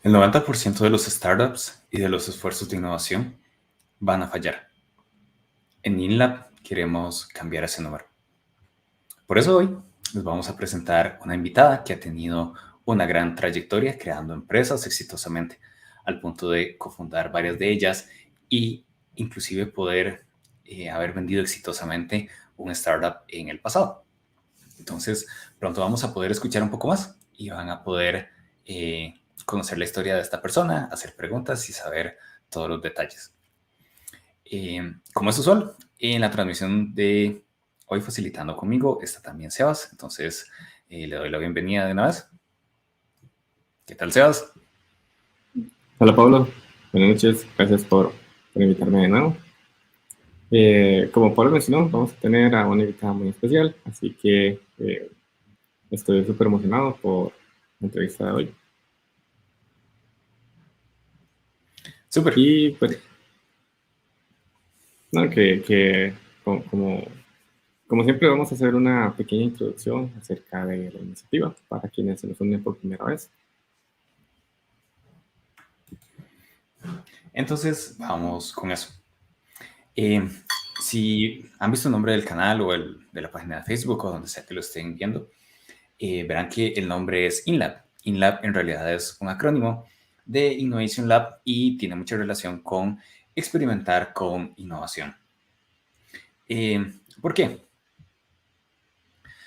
El 90% de los startups y de los esfuerzos de innovación van a fallar. En InLab queremos cambiar ese número. Por eso hoy les vamos a presentar una invitada que ha tenido una gran trayectoria creando empresas exitosamente, al punto de cofundar varias de ellas y inclusive poder haber vendido exitosamente un startup en el pasado. Entonces, pronto vamos a poder escuchar un poco más y van a poder conocer la historia de esta persona, hacer preguntas y saber todos los detalles. Como es usual, en la transmisión de hoy facilitando conmigo está también Sebas. Entonces, le doy la bienvenida de una vez. ¿Qué tal, Sebas? Hola, Pablo. Buenas noches. Gracias por invitarme de nuevo. Como Pablo mencionó, vamos a tener a una invitada muy especial, así que estoy súper emocionado por la entrevista de hoy. Súper. Y pues, no, como siempre vamos a hacer una pequeña introducción acerca de la iniciativa para quienes se nos unen por primera vez. Entonces, vamos con eso. Si han visto el nombre del canal o el de la página de Facebook o donde sea que lo estén viendo, verán que el nombre es InLab. InLab en realidad es un acrónimo de Innovation Lab y tiene mucha relación con experimentar con innovación. ¿Por qué?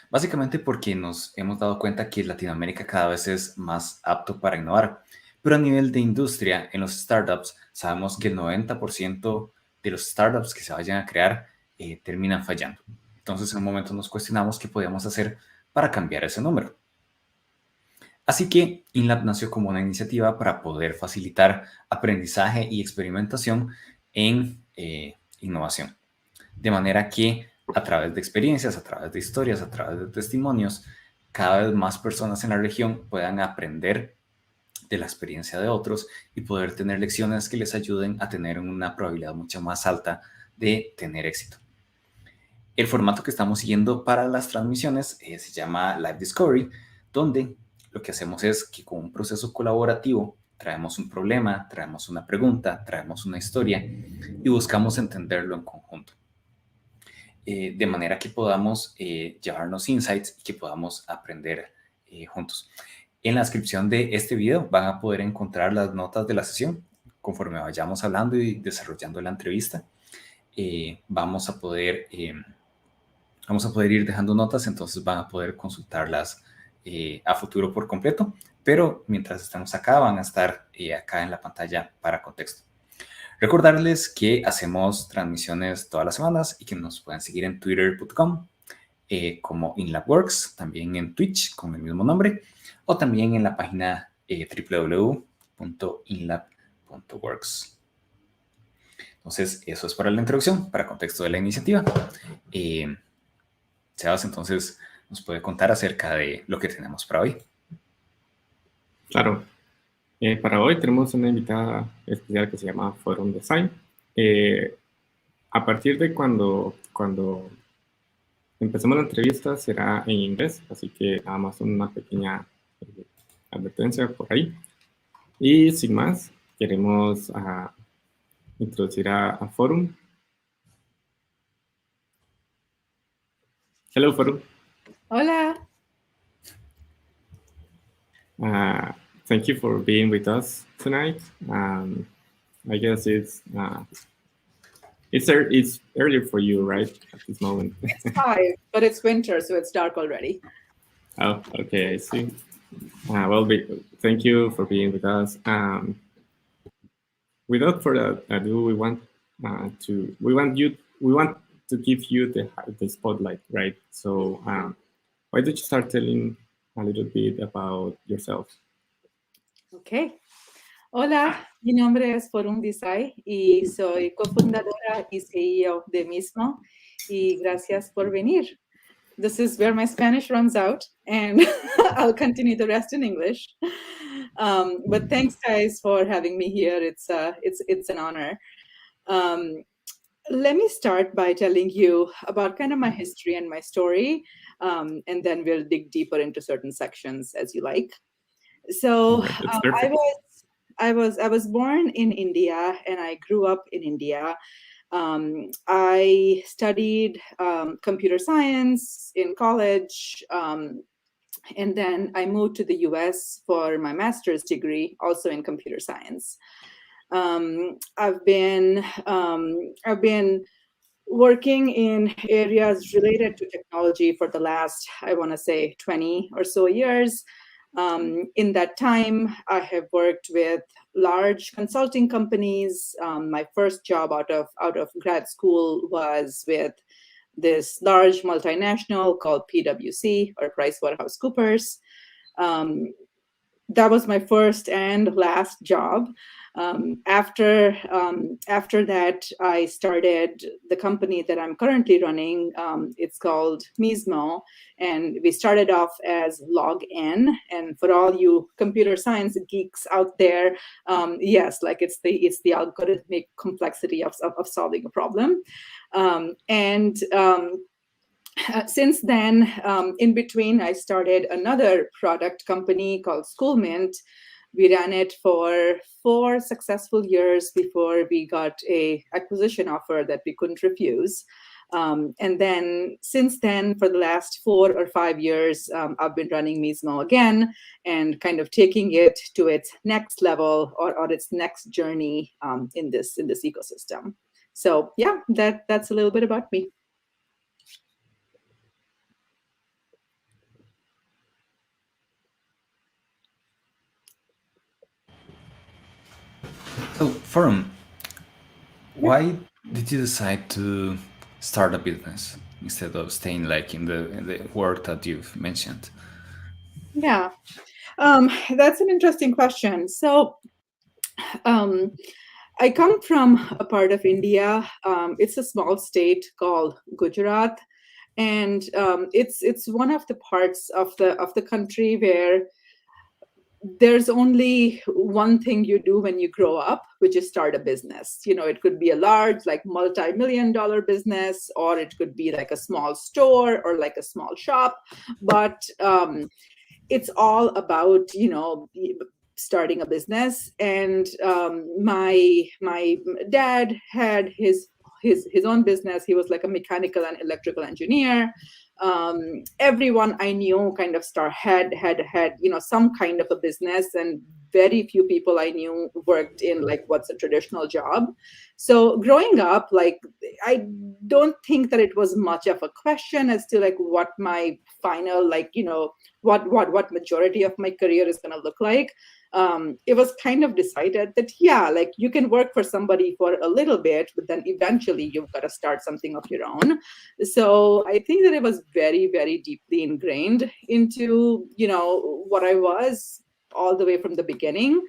Básicamente porque nos hemos dado cuenta que Latinoamérica cada vez es más apto para innovar, pero a nivel de industria, en los startups, sabemos que el 90% de los startups que se vayan a crear terminan fallando. Entonces, en un momento nos cuestionamos qué podíamos hacer para cambiar ese número. Así que InLab nació como una iniciativa para poder facilitar aprendizaje y experimentación en innovación. De manera que a través de experiencias, a través de historias, a través de testimonios, cada vez más personas en la región puedan aprender de la experiencia de otros y poder tener lecciones que les ayuden a tener una probabilidad mucho más alta de tener éxito. El formato que estamos siguiendo para las transmisiones se llama Live Discovery, donde lo que hacemos es que con un proceso colaborativo traemos un problema, traemos una pregunta, traemos una historia y buscamos entenderlo en conjunto. De manera que podamos llevarnos insights y que podamos aprender juntos. En la descripción de este video van a poder encontrar las notas de la sesión. Conforme vayamos hablando y desarrollando la entrevista, vamos a poder ir dejando notas, entonces van a poder consultarlas a futuro por completo, pero mientras estamos acá van a estar acá en la pantalla para contexto. Recordarles que hacemos transmisiones todas las semanas y que nos pueden seguir en twitter.com como InLabWorks, también en Twitch con el mismo nombre, o también en la página www.inlab.works. Entonces, eso es para la introducción, para contexto de la iniciativa. Sebas, entonces, nos puede contar acerca de lo que tenemos para hoy. Claro. Para hoy tenemos una invitada especial que se llama Forum Desai. A partir de cuando empecemos la entrevista será en inglés, así que nada más una pequeña advertencia por ahí. Y sin más, queremos introducir a Forum. Hello, Forum. Hola. Thank you for being with us tonight. I guess it's earlier for you, right, at this moment? It's 5, but it's winter, so it's dark already. Oh, okay, I see. Well, thank you for being with us. Without further ado, we want to give you the spotlight, right? So, why don't you start telling a little bit about yourself? Okay. Hola, mi nombre es Forum Desai y soy cofundadora y CEO de Mismo. Y gracias por venir. This is where my Spanish runs out, and I'll continue the rest in English. But thanks, guys, for having me here. It's an honor. Let me start by telling you about kind of my history and my story, and then we'll dig deeper into certain sections as you like. So I was born in India and I grew up in India. I studied computer science in college, and then I moved to the US for my master's degree, also in computer science. I've been working in areas related to technology for the last, I want to say, 20 or so years. In that time, I have worked with large consulting companies. My first job out of grad school was with this large multinational called PwC, or PricewaterhouseCoopers. That was my first and last job. After that, I started the company that I'm currently running. It's called Mismo, and we started off as Login. And for all you computer science geeks out there, yes, like it's the algorithmic complexity of solving a problem. Since then, in between, I started another product company called Schoolmint. We ran it for 4 successful years before we got a acquisition offer that we couldn't refuse. And then since then, for the last 4 or 5 years, I've been running Mismo again and kind of taking it to its next level or its next journey in this ecosystem. So yeah, that's a little bit about me. So, Forum, why did you decide to start a business instead of staying like in the work that you've mentioned? Yeah, that's an interesting question. So I come from a part of India. It's a small state called Gujarat, and it's one of the parts of the country where there's only one thing you do when you grow up, which is start a business. You know, it could be a large, like multi-million-dollar business, or it could be like a small store or like a small shop. But it's all about, you know, starting a business. And my dad had his own business. He was like a mechanical and electrical engineer. Everyone I knew kind of had you know, some kind of a business, and very few people I knew worked in like what's a traditional job. So growing up, like, I don't think that it was much of a question as to like what my final, like, you know, what majority of my career is going to look like. It was kind of decided that, yeah, like you can work for somebody for a little bit, but then eventually you've got to start something of your own. So I think that it was very, very deeply ingrained into, you know, what I was all the way from the beginning.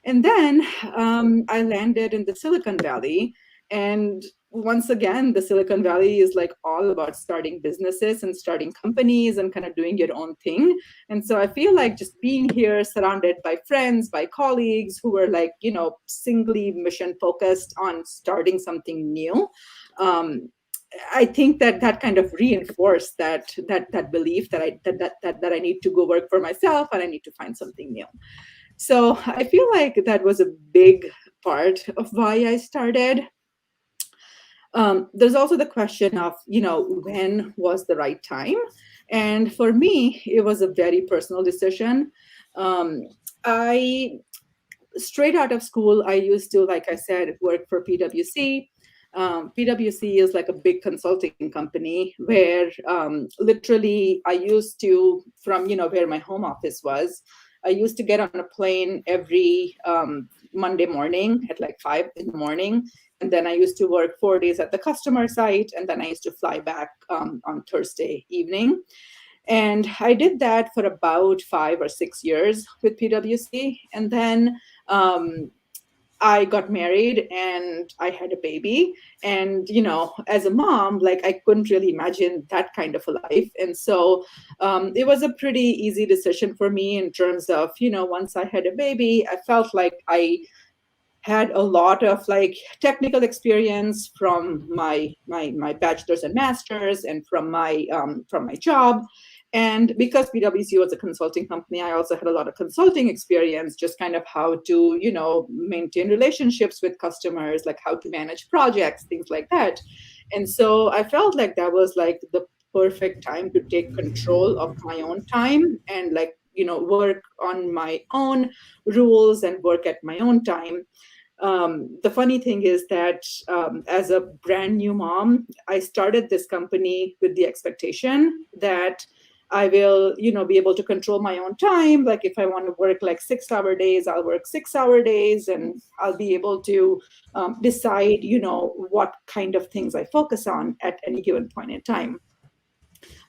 And then I landed in the Silicon Valley. And once again, the Silicon Valley is like all about starting businesses and starting companies and kind of doing your own thing. And so I feel like just being here surrounded by friends, by colleagues who were like, you know, singly mission focused on starting something new. I think that kind of reinforced that belief that I need to go work for myself and I need to find something new. So I feel like that was a big part of why I started. There's also the question of, you know, when was the right time? And for me, it was a very personal decision. Straight out of school, I used to, like I said, work for PwC. PwC is like a big consulting company where literally I used to, from, you know, where my home office was, I used to get on a plane every Monday morning at like 5 in the morning. And then I used to work 4 days at the customer site. And then I used to fly back on Thursday evening. And I did that for about 5 or 6 years with PwC. And then I got married and I had a baby. And, you know, as a mom, like I couldn't really imagine that kind of a life. And so it was a pretty easy decision for me in terms of, you know, once I had a baby, I felt like I had a lot of like technical experience from my bachelor's and master's and from my job. And because PwC was a consulting company, I also had a lot of consulting experience, just kind of how to, maintain relationships with customers, like how to manage projects, things like that. And so I felt like that was like the perfect time to take control of my own time and work on my own rules and work at my own time. The funny thing is that as a brand new mom, I started this company with the expectation that I will, be able to control my own time. Like if I want to work like 6-hour days, I'll work 6-hour days, and I'll be able to decide, what kind of things I focus on at any given point in time.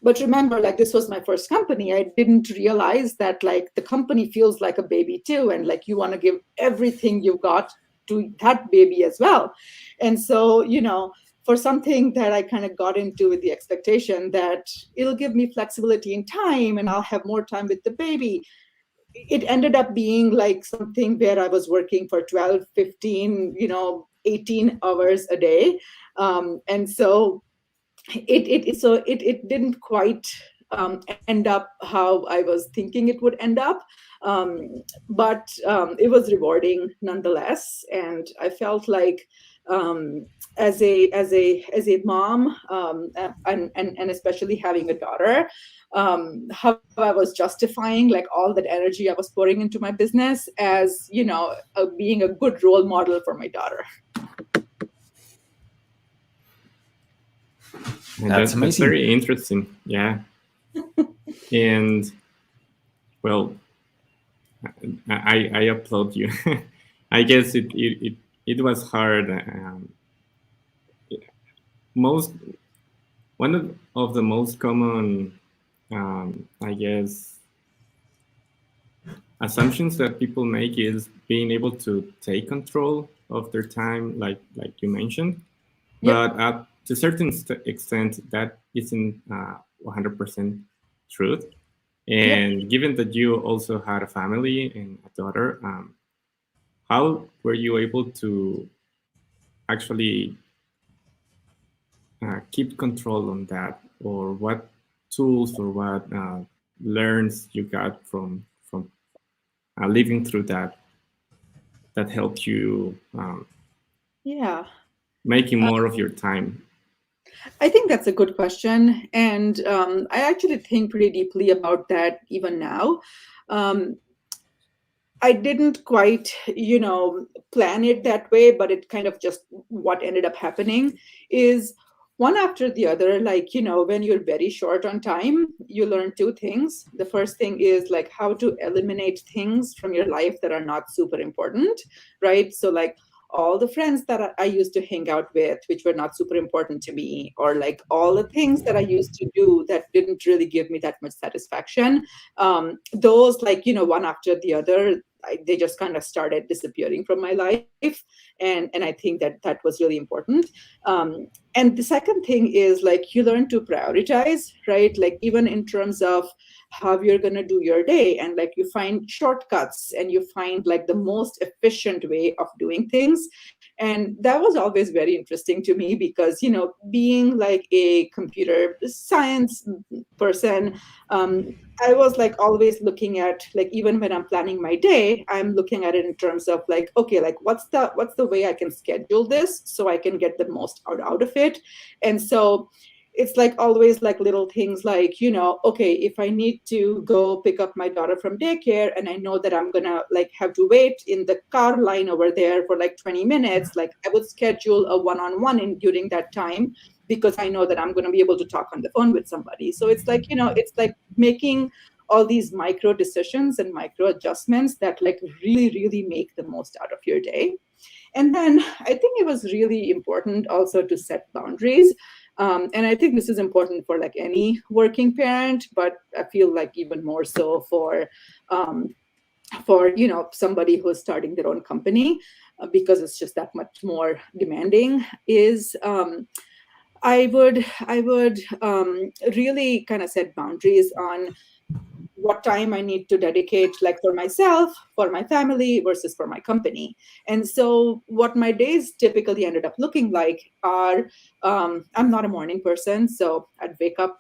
But remember, like this was my first company. I didn't realize that like the company feels like a baby too, and like you want to give everything you got to that baby as well. And so, for something that I kind of got into with the expectation that it'll give me flexibility in time and I'll have more time with the baby, it ended up being like something where I was working for 12, 15, 18 hours a day. And so it didn't quite end up how I was thinking it would end up. But it was rewarding nonetheless. And I felt like as a mom, and especially having a daughter, how I was justifying like all that energy I was pouring into my business as, being a good role model for my daughter. That's amazing. That's very interesting. Yeah. And well, I applaud you. I guess it was hard. One of the most common, I guess, assumptions that people make is being able to take control of their time, like you mentioned. Yep. But to a certain extent, that isn't 100% truth. And yep. Given that you also had a family and a daughter, how were you able to actually keep control on that? Or what tools or what learns you got from living through that helped you making more of your time? I think that's a good question. And I actually think pretty deeply about that even now. I didn't quite, plan it that way, but it kind of just what ended up happening is one after the other, like, when you're very short on time, you learn two things. The first thing is like how to eliminate things from your life that are not super important, right? So like all the friends that I used to hang out with, which were not super important to me, or like all the things that I used to do that didn't really give me that much satisfaction. Those like, one after the other, they just kind of started disappearing from my life. And I think that was really important. And the second thing is like you learn to prioritize, right? Like even in terms of how you're going to do your day, and like you find shortcuts and you find like the most efficient way of doing things. And that was always very interesting to me because, being like a computer science person, I was like always looking at like, even when I'm planning my day, I'm looking at it in terms of like, okay, like what's the way I can schedule this so I can get the most out of it. And so it's like always like little things like, okay, if I need to go pick up my daughter from daycare and I know that I'm gonna like have to wait in the car line over there for like 20 minutes, like I would schedule a one-on-one during that time because I know that I'm going to be able to talk on the phone with somebody. So it's like, it's like making all these micro decisions and micro adjustments that like really, really make the most out of your day. And then I think it was really important also to set boundaries. And I think this is important for like any working parent, but I feel like even more so for somebody who's starting their own company, because it's just that much more demanding, is I would really kind of set boundaries on what time I need to dedicate, like for myself, for my family versus for my company. And so what my days typically ended up looking like are, I'm not a morning person. So I'd wake up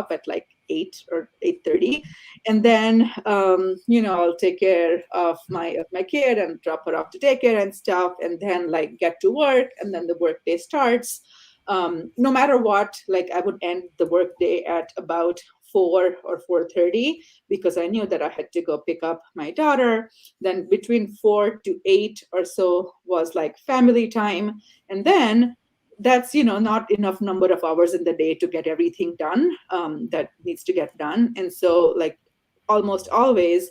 at like 8 or 8:30, and then I'll take care of my kid and drop her off to daycare and stuff, and then like get to work, and then the work day starts. No matter what, like I would end the workday at about 4 or 4:30 because I knew that I had to go pick up my daughter. Then between 4 to 8 or so was like family time, and then that's not enough number of hours in the day to get everything done that needs to get done. And so like almost always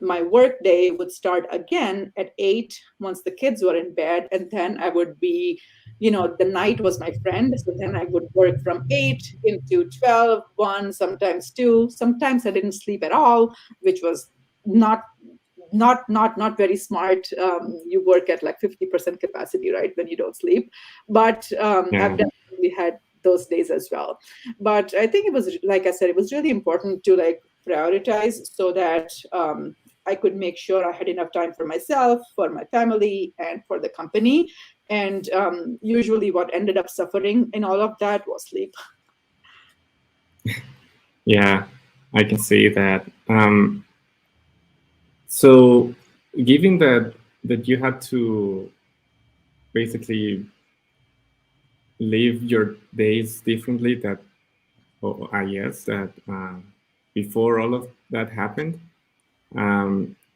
my work day would start again at 8 once the kids were in bed, and then I would be the night was my friend, so then I would work from 8 into 12, 1, sometimes 2. Sometimes I didn't sleep at all, which was not very smart. You work at like 50% capacity, right, when you don't sleep. But I've definitely had those days as well. But I think it was, like I said, it was really important to like prioritize so that I could make sure I had enough time for myself, for my family, and for the company. And usually what ended up suffering in all of that was sleep. Yeah, I can see that. So given that you had to basically live your days differently, that yes, that before all of that happened,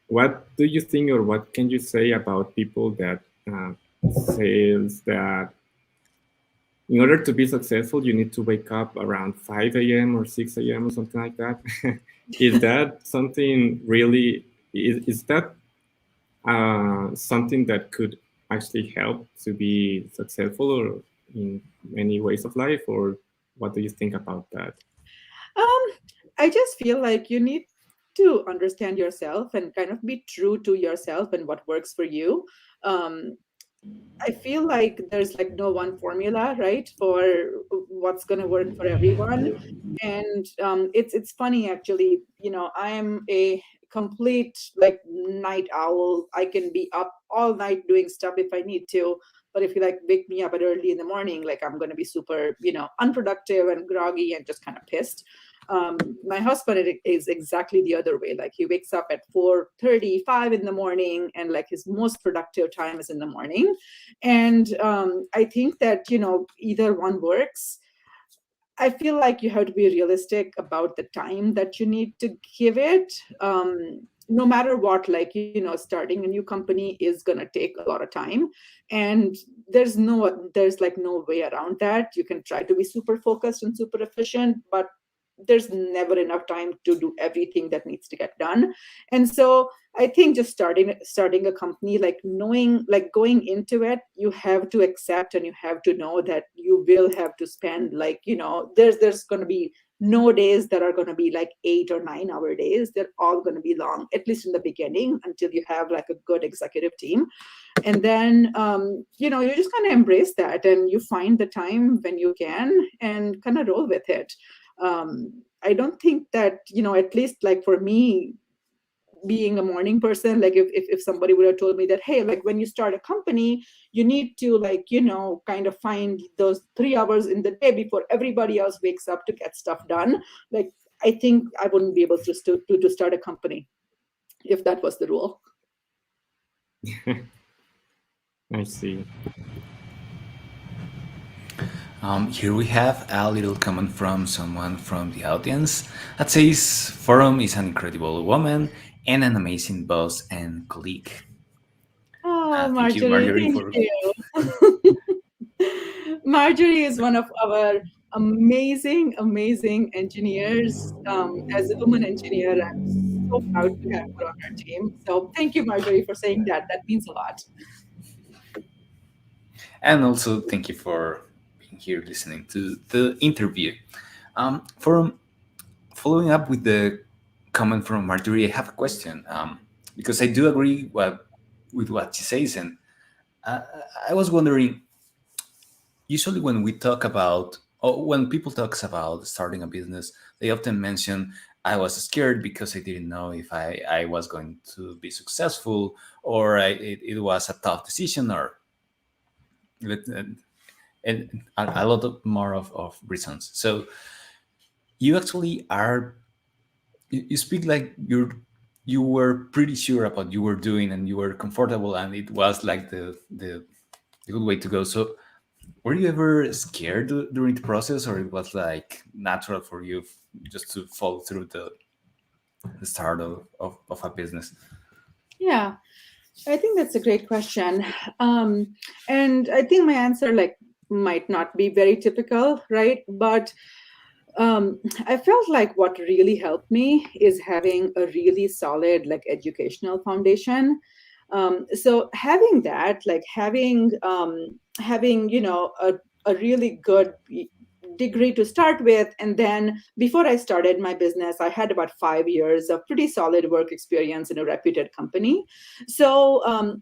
what do you think, or what can you say about people that says that in order to be successful, you need to wake up around 5 a.m. or 6 a.m. or something like that? Is that something really, is that something that could actually help to be successful or in many ways of life? Or what do you think about that? I just feel like you need to understand yourself and kind of be true to yourself and what works for you. I feel like there's like no one formula, right, for what's going to work for everyone. And it's funny actually. I am a complete like night owl. I can be up all night doing stuff if I need to. But if you like wake me up at early in the morning, like I'm going to be super, unproductive and groggy and just kind of pissed. My husband is exactly the other way. Like he wakes up at 4:35 in the morning, and like his most productive time is in the morning. And I think that either one works. I feel like you have to be realistic about the time that you need to give it. No matter what, like starting a new company is gonna take a lot of time, and there's like no way around that. You can try to be super focused and super efficient, but there's never enough time to do everything that needs to get done. And so I think just starting a company, like knowing, like going into it, you have to accept and you have to know that you will have to spend like, there's going to be no days that are going to be like 8 or 9 hour days. They're all going to be long, at least in the beginning, until you have like a good executive team. And then, you just kind of embrace that, and you find the time when you can and kind of roll with it. I don't think that, at least like for me, being a morning person, like if somebody would have told me that, hey, like when you start a company, you need to like, kind of find those 3 hours in the day before everybody else wakes up to get stuff done. Like, I think I wouldn't be able to start a company if that was the rule. I see. Here we have a little comment from someone from the audience that says, Forum is an incredible woman and an amazing boss and colleague. Oh, Thank you, Marjorie. thank you. Marjorie is one of our amazing engineers. As a woman engineer, I'm so proud to have her on our team. So thank you, Marjorie, for saying that. That means a lot. And also, thank you for being here listening to the interview. Following up with the comment from Marjorie, I have a question, because I do agree with what she says. And I was wondering, usually when we talk about, or when people talks about starting a business, they often mention, I was scared because I didn't know if I was going to be successful, or it was a tough decision, or and a lot more of reasons. So you actually are, you speak like you were pretty sure about what you were doing and you were comfortable and it was like the good way to go. So were you ever scared during the process, or it was like natural for you just to follow through the start of a business? Yeah, I think that's a great question. And I think my answer might not be very typical, right? But I felt like what really helped me is having a really solid educational foundation. So having that, having a really good degree to start with, and then before I started my business, I had about 5 years of pretty solid work experience in a reputed company. So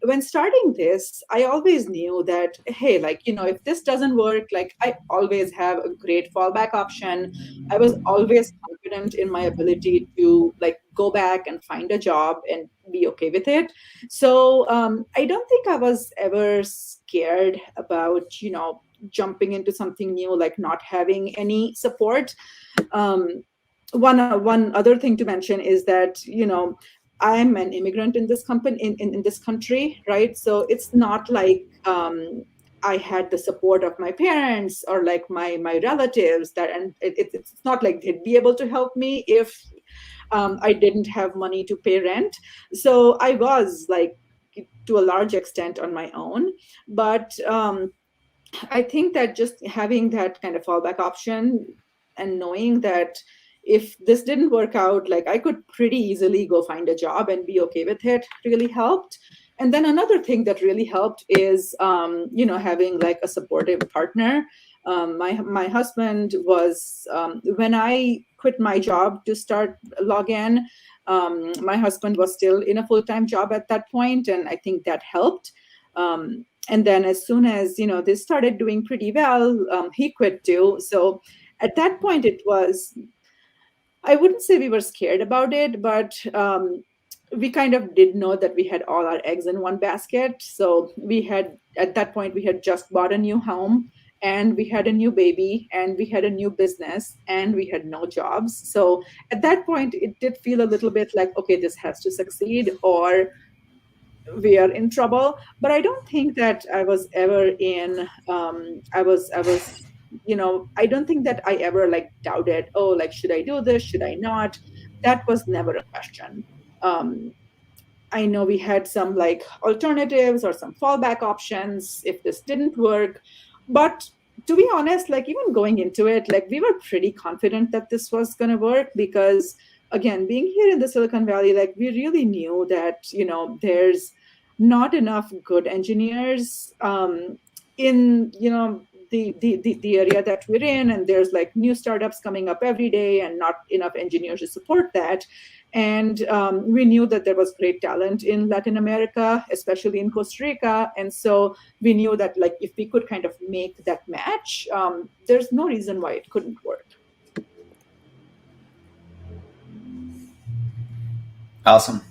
when starting this, I always knew that, hey, if this doesn't work, I always have a great fallback option. I was always confident in my ability to go back and find a job and be okay with it. So I don't think I was ever scared about jumping into something new, like not having any support. One other thing to mention is that I'm an immigrant in this company, in this country, right? So it's not like I had the support of my parents or my relatives, that, and it's not like they'd be able to help me if I didn't have money to pay rent. So I was to a large extent on my own. But I think that just having that kind of fallback option and knowing that if this didn't work out, I could pretty easily go find a job and be okay with it, really helped. And then another thing that really helped is, having a supportive partner. My husband was, when I quit my job to start Login, my husband was still in a full-time job at that point, and I think that helped. And then as soon as they started doing pretty well, he quit too. So at that point, it was, I wouldn't say we were scared about it, but we kind of did know that we had all our eggs in one basket. So at that point, we had just bought a new home, and we had a new baby, and we had a new business, and we had no jobs. So at that point, it did feel a little bit like, okay, this has to succeed or we are in trouble. But I don't think that I was ever in, I don't think that I ever doubted, oh, should I do this? Should I not? That was never a question. Um, I know we had some alternatives or some fallback options if this didn't work. But to be honest, even going into it, we were pretty confident that this was going to work because, again, being here in the Silicon Valley, we really knew that, there's not enough good engineers in, the area that we're in. And there's new startups coming up every day and not enough engineers to support that. And we knew that there was great talent in Latin America, especially in Costa Rica. And so we knew that if we could kind of make that match, there's no reason why it couldn't work. Awesome.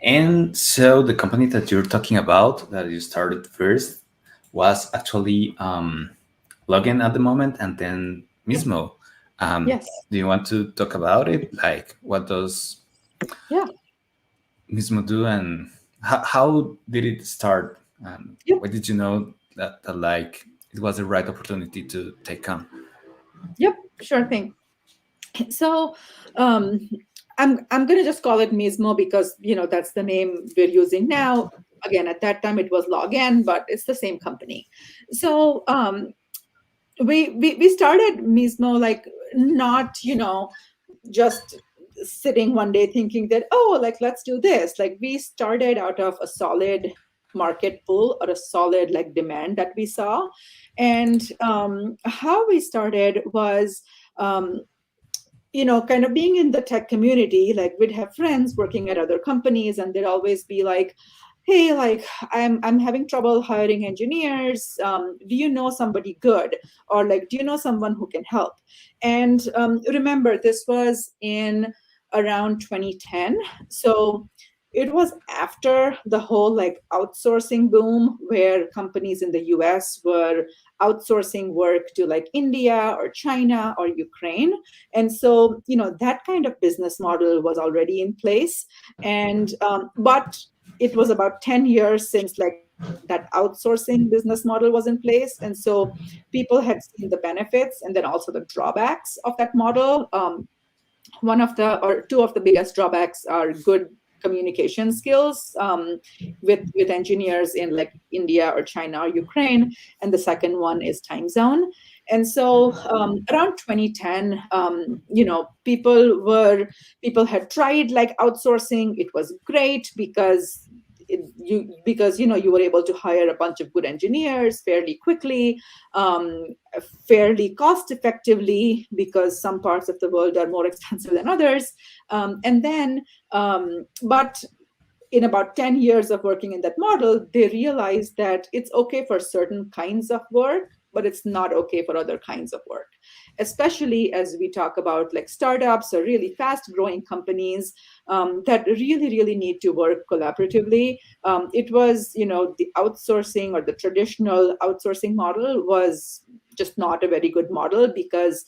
And so the company that you're talking about that you started first was actually Login at the moment, and then Mismo. Yes. Do you want to talk about it? What does Mismo do, and how did it start? Why did you know that it was the right opportunity to take on? Yep, sure thing. So I'm going to just call it Mismo because that's the name we're using now. Again, at that time it was Login, but it's the same company. So we started Mismo not just sitting one day thinking that, oh, let's do this. We started out of a solid market pull or a solid demand that we saw. And how we started was kind of being in the tech community. We'd have friends working at other companies, and they'd always be like, hey, I'm having trouble hiring engineers. Do you know somebody good? Or do you know someone who can help? And remember, this was in around 2010. So it was after the whole like outsourcing boom, where companies in the US were outsourcing work to like India or China or Ukraine. And so, that kind of business model was already in place. And, but it was about 10 years since like that outsourcing business model was in place. And so people had seen the benefits and then also the drawbacks of that model. One of the, or two of the biggest drawbacks are good communication skills with engineers in like India or China or Ukraine, and the second one is time zone. And so around 2010, people had tried like outsourcing. It was great because you were able to hire a bunch of good engineers fairly quickly, fairly cost effectively, because some parts of the world are more expensive than others. But in about 10 years of working in that model, they realized that it's okay for certain kinds of work, but it's not okay for other kinds of work, especially as we talk about like startups or really fast growing companies that really, really need to work collaboratively. It was, the outsourcing or the traditional outsourcing model was just not a very good model, because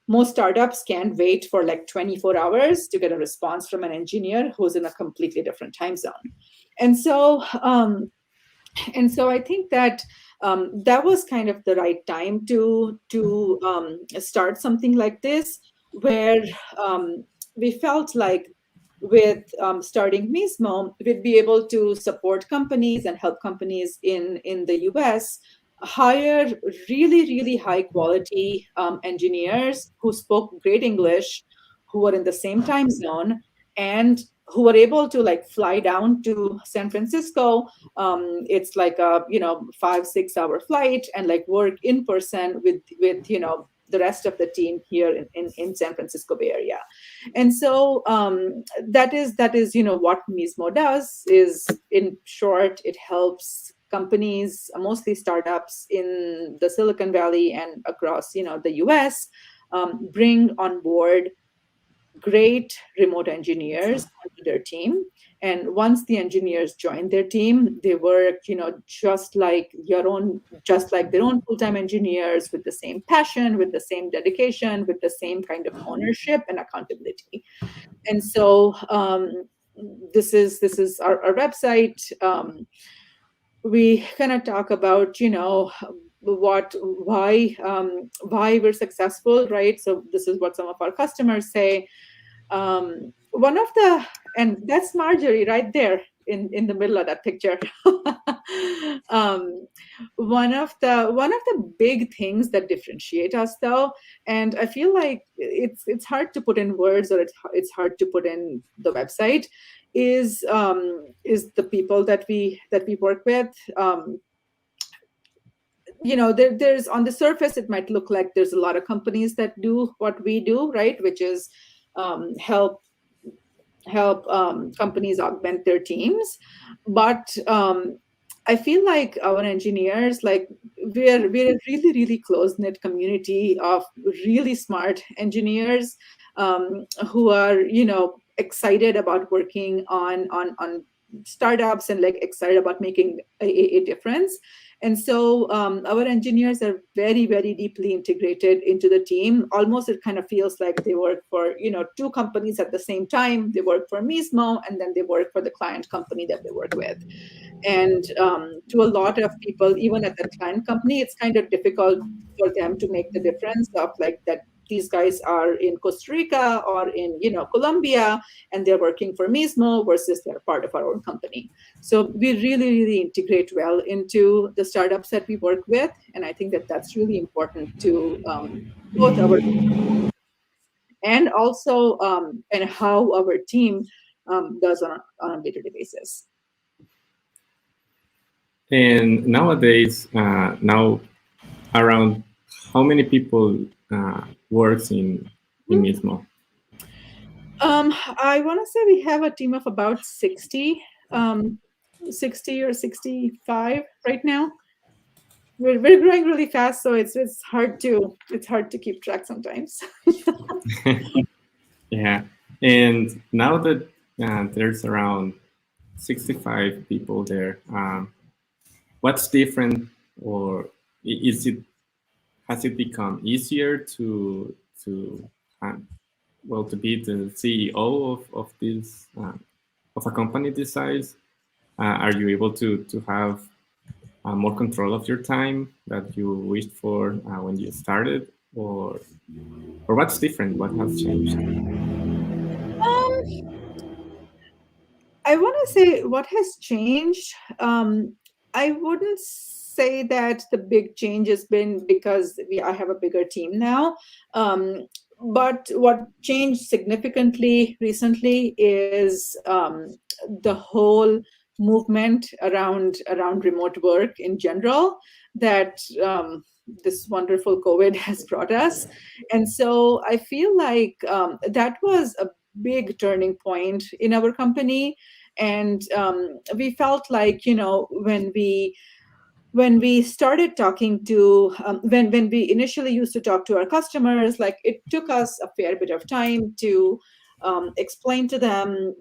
most startups can't wait for like 24 hours to get a response from an engineer who's in a completely different time zone. And so I think that that was kind of the right time to start something like this, where we felt like with starting Mismo, we'd be able to support companies and help companies in the US hire really, really high quality engineers who spoke great English, who were in the same time zone, and who were able to like fly down to San Francisco. It's like a 5-6 hour flight, and like work in person with the rest of the team here in San Francisco Bay Area. And so that is what Mismo does. Is in short, it helps companies, mostly startups in the Silicon Valley and across the US, bring on board great remote engineers onto their team. And once the engineers join their team, they work, just like their own full-time engineers, with the same passion, with the same dedication, with the same kind of ownership and accountability. And so this is our website. We kind of talk about, why we're successful, right? So this is what some of our customers say. One of the, and that's Marjorie right there in the middle of that picture. One of the big things that differentiate us, though, and I feel like it's hard to put in words, or it's hard to put in the website, is the people that we work with. There's on the surface, it might look like there's a lot of companies that do what we do, right? Which is help companies augment their teams. But I feel like our engineers, like we're a really, really close-knit community of really smart engineers who are, excited about working on startups and like excited about making a difference. And so our engineers are very, very deeply integrated into the team. Almost it kind of feels like they work for, two companies at the same time. They work for Mismo, and then they work for the client company that they work with. And to a lot of people, even at the client company, it's kind of difficult for them to make the difference of like that these guys are in Costa Rica or in Colombia, and they're working for Mismo versus they're part of our own company. So we really, really integrate well into the startups that we work with, and I think that that's really important to both our and also and how our team does on a day-to-day basis. And nowadays, now around how many people works in Mismo? I want to say we have a team of about 60 or 65 right now. We're growing really fast, so it's hard to keep track sometimes. Yeah, and now that there's around 65 people there. What's different, or has it become easier to be the CEO of this of a company this size? Are you able to have more control of your time that you wished for when you started, or what's different? What has changed? I want to say what has changed. I wouldn't say that the big change has been because I have a bigger team now. But what changed significantly recently is the whole movement around remote work in general that this wonderful COVID has brought us. And so I feel like that was a big turning point in our company. And we felt like, when we started talking to when we initially used to talk to our customers, like it took us a fair bit of time to explain to them,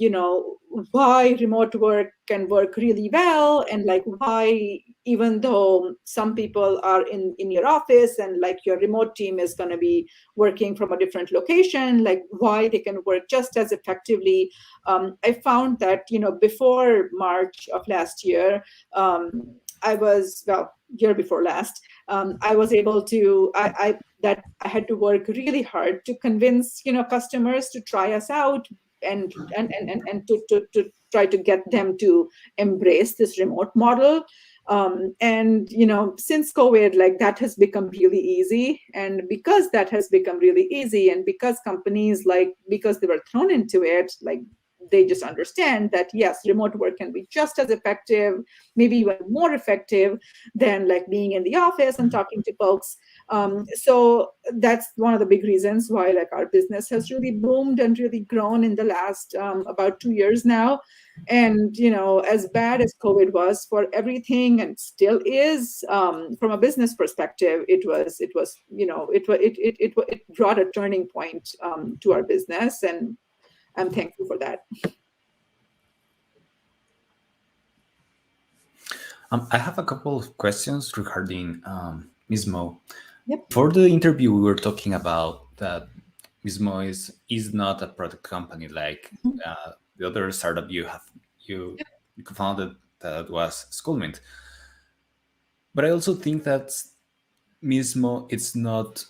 why remote work can work really well, and like why, even though some people are in your office and like your remote team is going to be working from a different location, like why they can work just as effectively. I found that, before March of last year, year before last, I was able to, I had to work really hard to convince, customers to try us out and to try to get them to embrace this remote model. And, since COVID, like that has become really easy. And because that has become really easy, and because companies, because they were thrown into it, like they just understand that, yes, remote work can be just as effective, maybe even more effective than like being in the office and talking to folks. So that's one of the big reasons why like our business has really boomed and really grown in the last about 2 years now. And, as bad as COVID was for everything, and still is, from a business perspective, it brought a turning point to our business, and I'm thankful for that. I have a couple of questions regarding Mismo. Yep. For the interview, we were talking about that Mismo is not a product company like the other startup you founded that was Schoolmint. But I also think that Mismo, it's not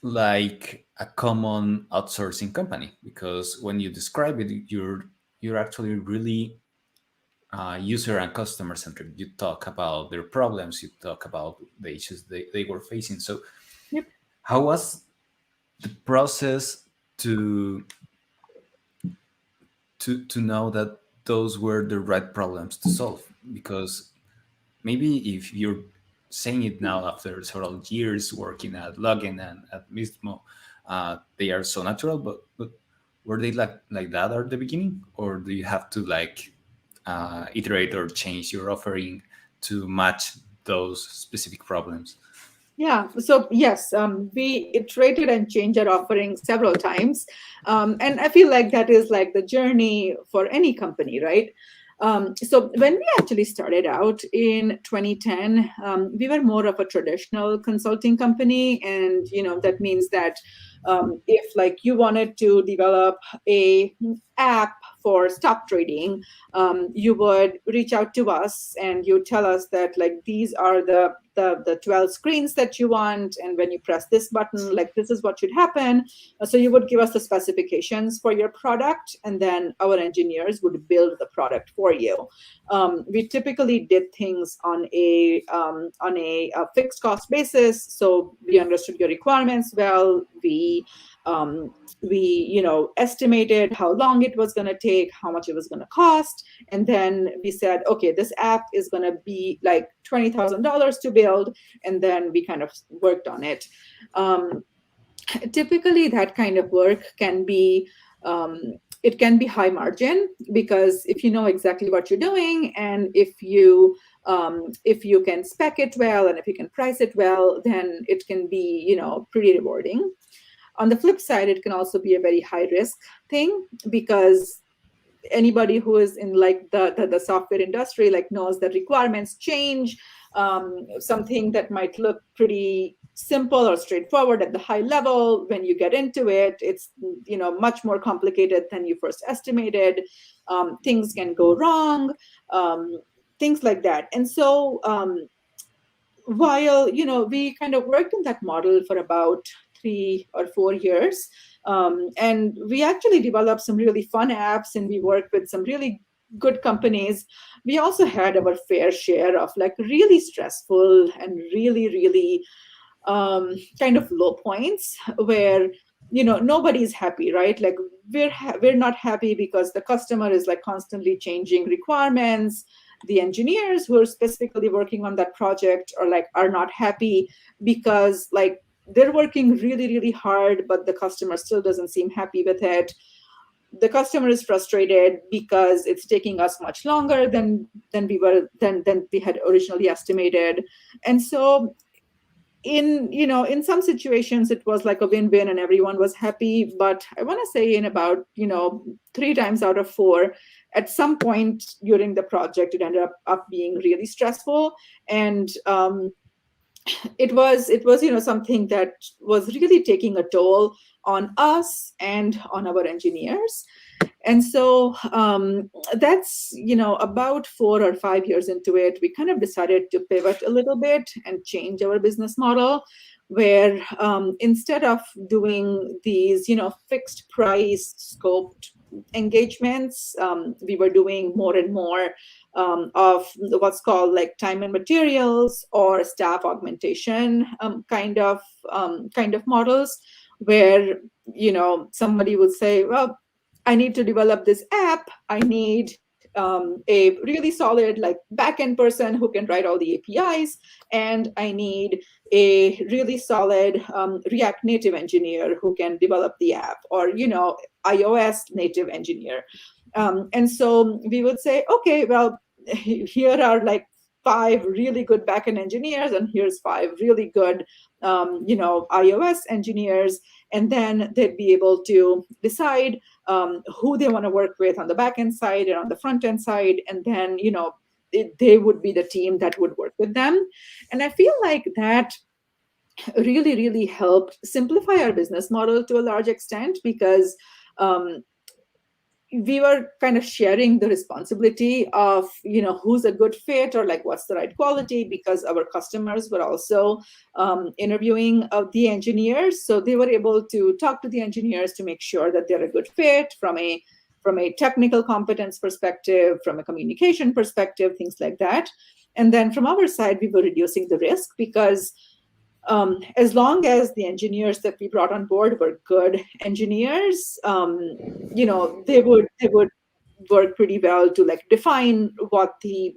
like a common outsourcing company, because when you describe it, you're actually really user and customer centric. You talk about their problems, you talk about the issues they were facing. So Yep. how was the process to know that those were the right problems to solve? Because maybe if you're saying it now after several years working at Login and at Mismo, they are so natural, but were they like that at the beginning, or do you have to iterate or change your offering to match those specific problems? Yeah. So yes, we iterated and changed our offering several times, and I feel like that is like the journey for any company, right? So when we actually started out in 2010, we were more of a traditional consulting company, and that means that if like you wanted to develop a app for stock trading, you would reach out to us and you tell us that like these are the 12 screens that you want, and when you press this button, like this is what should happen. So you would give us the specifications for your product, and then our engineers would build the product for you. We typically did things on a fixed cost basis, so we understood your requirements well. We estimated how long it was going to take, how much it was going to cost, and then we said, okay, this app is going to be like $20,000 to build, and then we kind of worked on it. Typically, that kind of work can be it can be high margin, because if you know exactly what you're doing, and if you can spec it well, and if you can price it well, then it can be pretty rewarding. On the flip side, it can also be a very high risk thing, because anybody who is in like the software industry like knows that requirements change. Something that might look pretty simple or straightforward at the high level, when you get into it, it's much more complicated than you first estimated. Things can go wrong, things like that. And so while we kind of worked in that model for about 3 or 4 years, and we actually developed some really fun apps, and we worked with some really good companies, we also had our fair share of like really stressful and really kind of low points where nobody's happy, right? Like we're not happy because the customer is like constantly changing requirements. The engineers who are specifically working on that project are not happy because like they're working really hard, but the customer still doesn't seem happy with it. The customer is frustrated because it's taking us much longer than we had originally estimated. And so in some situations it was like a win-win and everyone was happy, but I want to say in about 3 times out of 4, at some point during the project it ended up being really stressful. And it was something that was really taking a toll on us and on our engineers. And so that's about 4 or 5 years into it, we kind of decided to pivot a little bit and change our business model, where instead of doing these fixed price scoped engagements, we were doing more and more of what's called like time and materials or staff augmentation kind of models, where somebody would say, well, I need to develop this app. I need a really solid like backend person who can write all the APIs, and I need a really solid React Native engineer who can develop the app, or iOS native engineer. And so we would say, okay, well, here are like 5 really good backend engineers, and here's 5 really good iOS engineers, and then they'd be able to decide who they want to work with on the backend side and on the front end side, and then they would be the team that would work with them. And I feel like that really helped simplify our business model to a large extent, because we were kind of sharing the responsibility of who's a good fit or like what's the right quality, because our customers were also interviewing the engineers, so they were able to talk to the engineers to make sure that they're a good fit from a technical competence perspective, from a communication perspective, things like that. And then from our side, we were reducing the risk, because as long as the engineers that we brought on board were good engineers, they would work pretty well to like define what the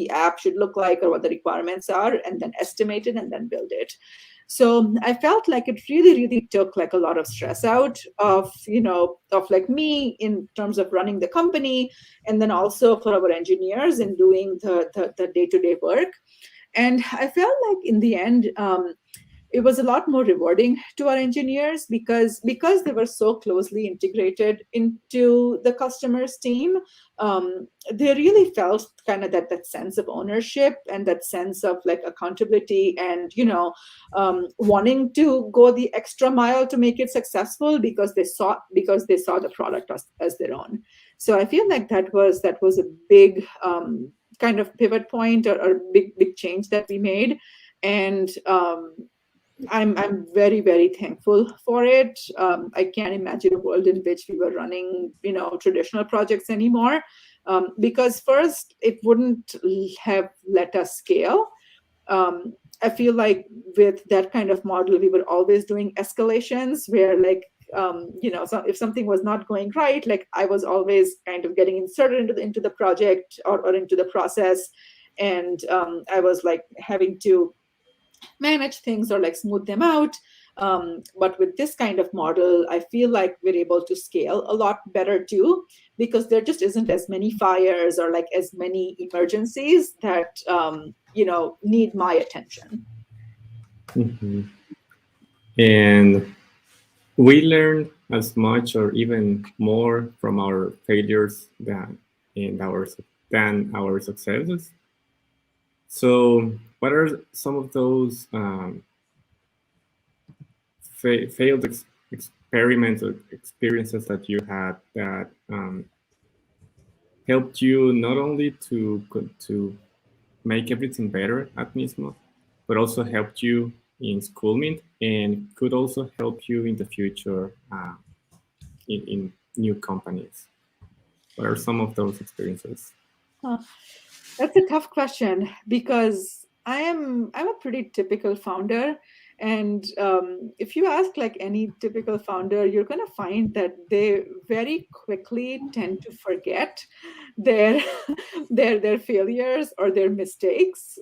app should look like or what the requirements are, and then estimate it and then build it. So I felt like it really took like a lot of stress out of like me in terms of running the company, and then also for our engineers in doing the day-to-day work. And I felt like in the end, it was a lot more rewarding to our engineers, because they were so closely integrated into the customer's team. They really felt kind of that sense of ownership and that sense of like accountability, and wanting to go the extra mile to make it successful, because they saw the product as their own. So I feel like that was a big kind of pivot point or big change that we made. And I'm very thankful for it. I can't imagine a world in which we were running traditional projects anymore, because first it wouldn't have let us scale. I feel like with that kind of model, we were always doing escalations where like so if something was not going right, like I was always kind of getting inserted into the project or into the process, and I was like having to manage things or like smooth them out. But with this kind of model, I feel like we're able to scale a lot better too, because there just isn't as many fires or like as many emergencies that need my attention. Mm-hmm. And we learned as much or even more from our failures than our successes. So what are some of those failed experiments or experiences that you had that helped you not only to make everything better at Mismo, but also helped you in Schoolmint and could also help you in the future in new companies? What are some of those experiences? That's a tough question because I'm a pretty typical founder. And if you ask like any typical founder, you're going to find that they very quickly tend to forget their their failures or their mistakes,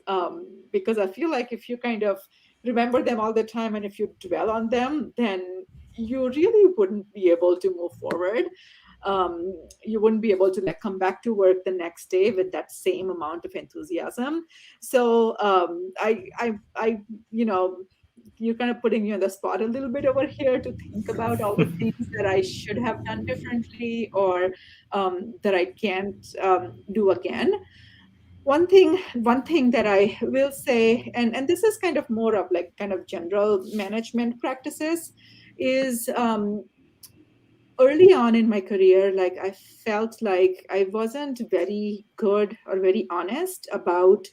because I feel like if you kind of remember them all the time and if you dwell on them, then you really wouldn't be able to move forward. You wouldn't be able to like come back to work the next day with that same amount of enthusiasm. So I you're kind of putting me on the spot a little bit over here to think about all the things that I should have done differently or that I can't do again. One thing that I will say, and this is kind of more of like kind of general management practices, is early on in my career, like I felt like I wasn't very good or very honest about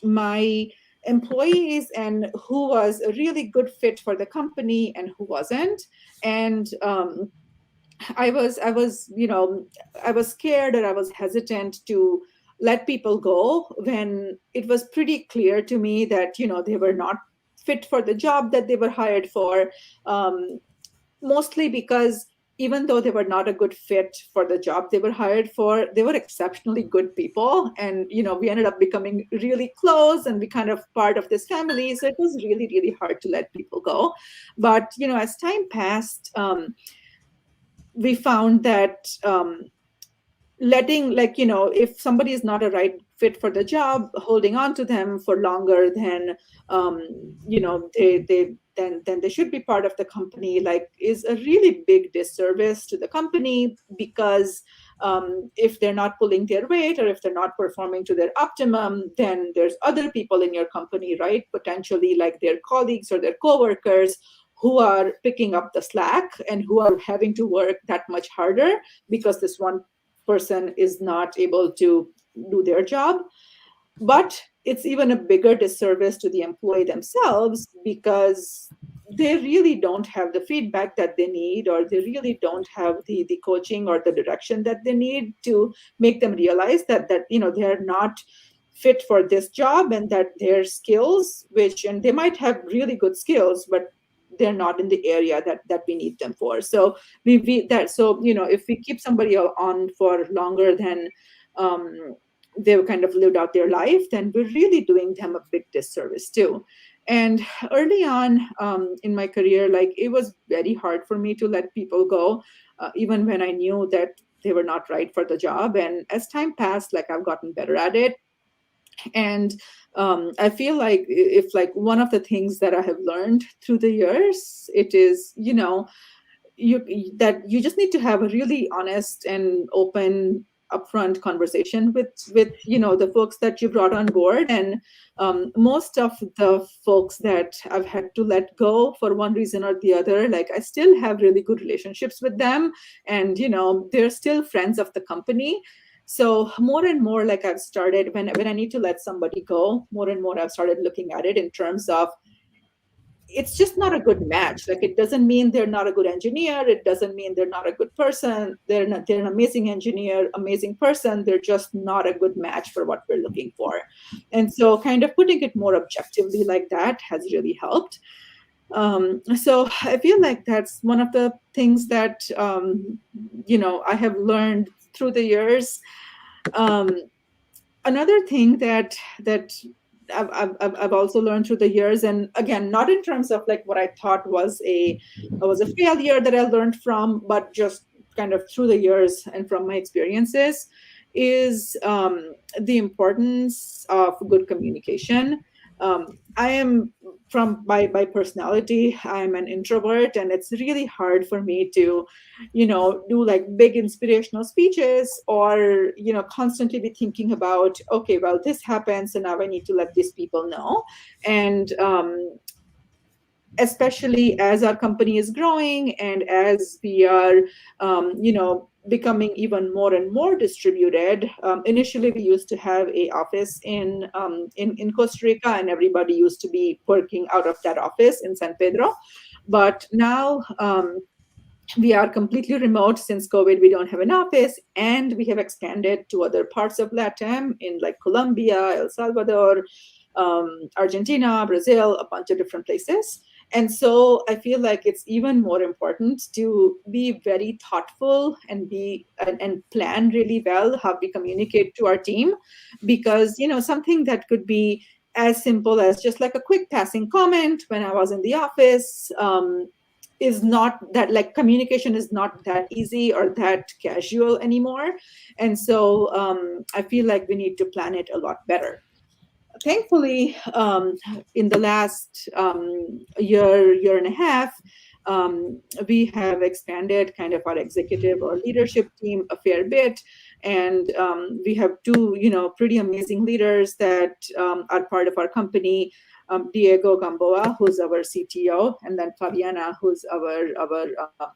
my employees and who was a really good fit for the company and who wasn't. And I was I was scared or I was hesitant to let people go when it was pretty clear to me that they were not fit for the job that they were hired for. Mostly because even though they were not a good fit for the job they were hired for, they were exceptionally good people. And, we ended up becoming really close and we kind of part of this family. So it was really, really hard to let people go. But, as time passed, we found that letting if somebody is not a right fit for the job, holding on to them for longer than then they should be part of the company, like is a really big disservice to the company, because if they're not pulling their weight or if they're not performing to their optimum, then there's other people in your company, right? Potentially like their colleagues or their coworkers who are picking up the slack and who are having to work that much harder because this one person is not able to do their job. But it's even a bigger disservice to the employee themselves because they really don't have the feedback that they need, or they really don't have the coaching or the direction that they need to make them realize that they're not fit for this job, and that their skills, and they might have really good skills, but they're not in the area that we need them for. So if we keep somebody on for longer than they've kind of lived out their life, then we're really doing them a big disservice too. And early on in my career, like it was very hard for me to let people go, even when I knew that they were not right for the job. And as time passed, like I've gotten better at it. And I feel like if like one of the things that I have learned through the years, it is, that you just need to have a really honest and open upfront conversation with the folks that you brought on board. And most of the folks that I've had to let go for one reason or the other, like I still have really good relationships with them, and they're still friends of the company. So more and more, like I've started when I need to let somebody go, more and more I've started looking at it in terms of it's just not a good match. Like it doesn't mean they're not a good engineer. It doesn't mean they're not a good person. They're an amazing engineer, amazing person. They're just not a good match for what we're looking for. And so kind of putting it more objectively like that has really helped. So I feel like that's one of the things that, I have learned through the years. Another thing that I've also learned through the years, and again, not in terms of like what I thought was a failure that I learned from, but just kind of through the years and from my experiences, is the importance of good communication. I am by personality, I'm an introvert, and it's really hard for me to, do like big inspirational speeches, or, constantly be thinking about, okay, well, this happened, so now I need to let these people know. And especially as our company is growing and as we are, becoming even more and more distributed. Initially, we used to have a office in Costa Rica, and everybody used to be working out of that office in San Pedro. But now we are completely remote. Since COVID, we don't have an office, and we have expanded to other parts of Latam, in like Colombia, El Salvador, Argentina, Brazil, a bunch of different places. And so I feel like it's even more important to be very thoughtful and plan really well how we communicate to our team, because something that could be as simple as just like a quick passing comment when I was in the office, is not that, like, communication is not that easy or that casual anymore. And so I feel like we need to plan it a lot better. Thankfully, in the last year and a half, we have expanded kind of our executive or leadership team a fair bit. And we have two, pretty amazing leaders that are part of our company. Diego Gamboa, who's our CTO, and then Fabiana, who's our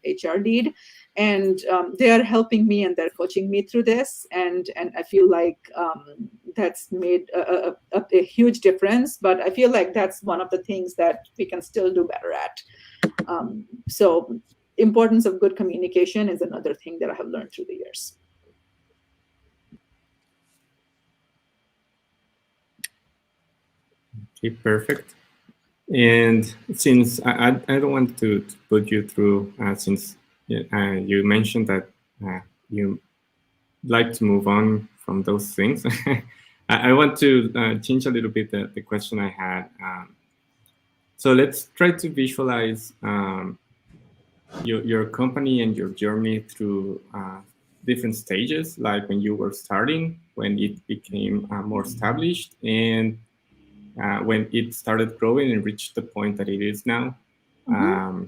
HR lead. And they are helping me and they're coaching me through this. And I feel like that's made a huge difference. But I feel like that's one of the things that we can still do better at. So importance of good communication is another thing that I have learned through the years. Okay, perfect. And since I don't want to put you through, since you mentioned that you like to move on from those things, I want to change a little bit the question I had. So let's try to visualize your company and your journey through different stages, like when you were starting, when it became more established, and when it started growing and reached the point that it is now. Mm-hmm.